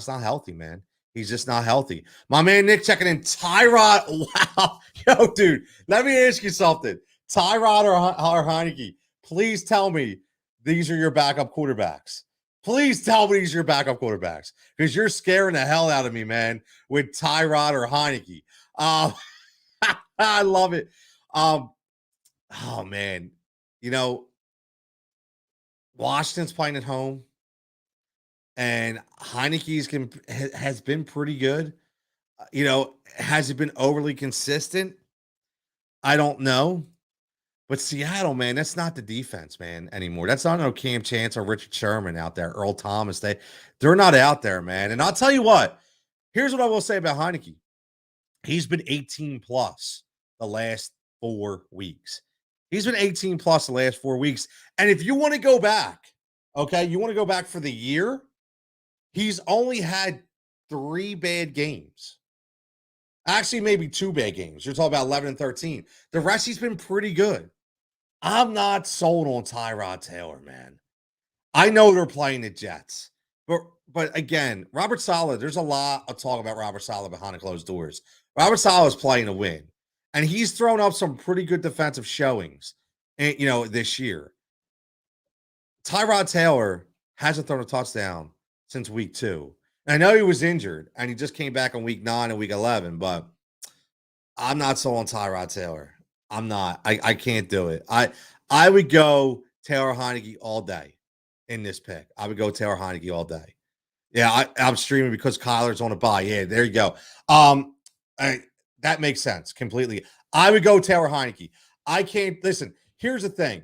not healthy, man. He's just not healthy. My man Nick checking in. Tyrod, wow. Yo, dude, let me ask you something. Tyrod or Heineke, please tell me these are your backup quarterbacks. Please tell me these are your backup quarterbacks, because you're scaring the hell out of me, man, with Tyrod or Heineke. I love it. Oh, man. Washington's playing at home, and Heineke's has been pretty good. Has it been overly consistent? I don't know. But Seattle, man, that's not the defense, man, anymore. That's not no Cam Chance or Richard Sherman out there, Earl Thomas. They're not out there, man. And I'll tell you what, here's what I will say about Heineke. He's been 18 plus the last 4 weeks. He's been 18 plus the last 4 weeks. And if you want to go back, okay, you want to go back for the year, he's only had 3 bad games. Actually, maybe 2 bad games. You're talking about 11 and 13. The rest, he's been pretty good. I'm not sold on Tyrod Taylor, man. I know they're playing the Jets. But again, Robert Saleh, there's a lot of talk about Robert Saleh behind closed doors. Robert Saleh is playing to win. And he's thrown up some pretty good defensive showings, this year. Tyrod Taylor hasn't thrown a touchdown since week 2. And I know he was injured, and he just came back on week 9 and week 11, but I'm not sold on Tyrod Taylor. I'm not. I can't do it. I would go Taylor Heineke all day in this pick. I would go Taylor Heineke all day. Yeah, I'm streaming because Kyler's on a bye. Yeah, there you go. That makes sense completely. I would go Taylor Heineke. I can't listen. Here's the thing.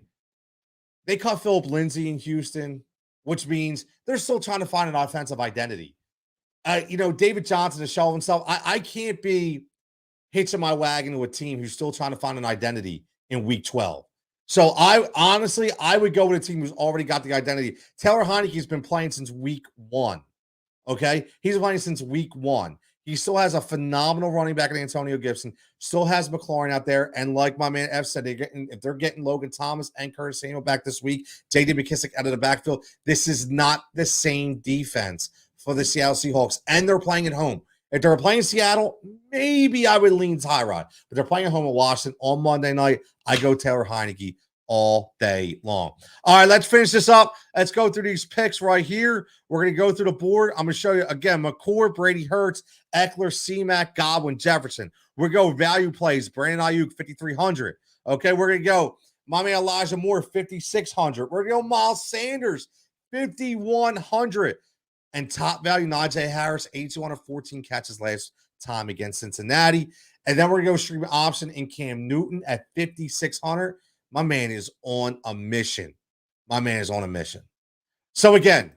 They cut Philip Lindsay in Houston, which means they're still trying to find an offensive identity. David Johnson is showing himself. I can't be hitching my wagon to a team who's still trying to find an identity in week 12. So I would go with a team who's already got the identity. Taylor Heineke's been playing since week 1. Okay. He's playing since week 1. He still has a phenomenal running back in Antonio Gibson, still has McLaurin out there. And like my man F said, if they're getting Logan Thomas and Curtis Samuel back this week, J.D. McKissick out of the backfield, this is not the same defense for the Seattle Seahawks. And they're playing at home. If they're playing Seattle, maybe I would lean Tyrod. But they're playing at home at Washington on Monday night. I go Taylor Heineke all day long. All right, let's finish this up. Let's go through these picks right here. We're going to go through the board. I'm going to show you, again, McCord, Brady Hurts, Eckler, C-Mac, Godwin, Jefferson. We're going to go value plays. Brandon Ayuk, 5,300. Okay, we're going to go my man Elijah Moore, 5,600. We're going to go Miles Sanders, 5,100. And top value, Najee Harris, 8,214 catches last time against Cincinnati. And then we're going to go stream option in Cam Newton at 5,600. My man is on a mission. So again,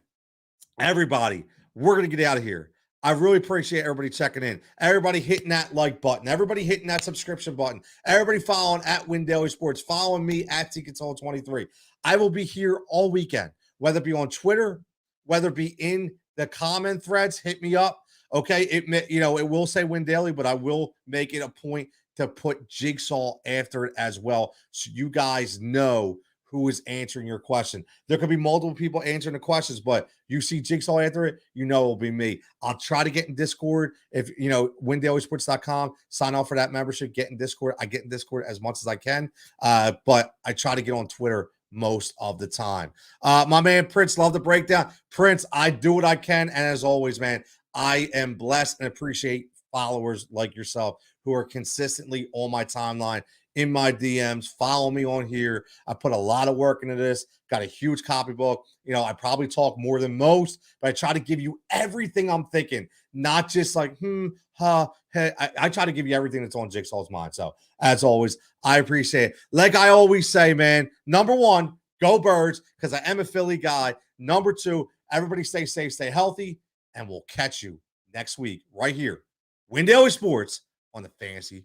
everybody, we're going to get out of here. I really appreciate everybody checking in. Everybody hitting that like button. Everybody hitting that subscription button. Everybody following at Win Daily Sports. Following me at Cutillo23. I will be here all weekend, whether it be on Twitter, whether it be in the comment threads. Hit me up. Okay. It will say Win Daily, but I will make it a point to put Jigsaw after it as well, so you guys know who is answering your question. There could be multiple people answering the questions, but you see Jigsaw after it, you know it'll be me. I'll try to get in Discord. If windailysports.com, sign up for that membership, get in Discord. I get in Discord as much as I can, but I try to get on Twitter most of the time. My man Prince, love the breakdown. Prince, I do what I can, and as always, man, I am blessed and appreciate followers like yourself who are consistently on my timeline, in my DMs. Follow me on here. I put a lot of work into this. Got a huge copybook. I probably talk more than most, but I try to give you everything I'm thinking, not just like, hey. I try to give you everything that's on Jigsaw's mind. So as always, I appreciate it. Like I always say, man, number 1, go Birds, because I am a Philly guy. Number 2, everybody stay safe, stay healthy, and we'll catch you next week right here. Win Daily Sports on the Fantasy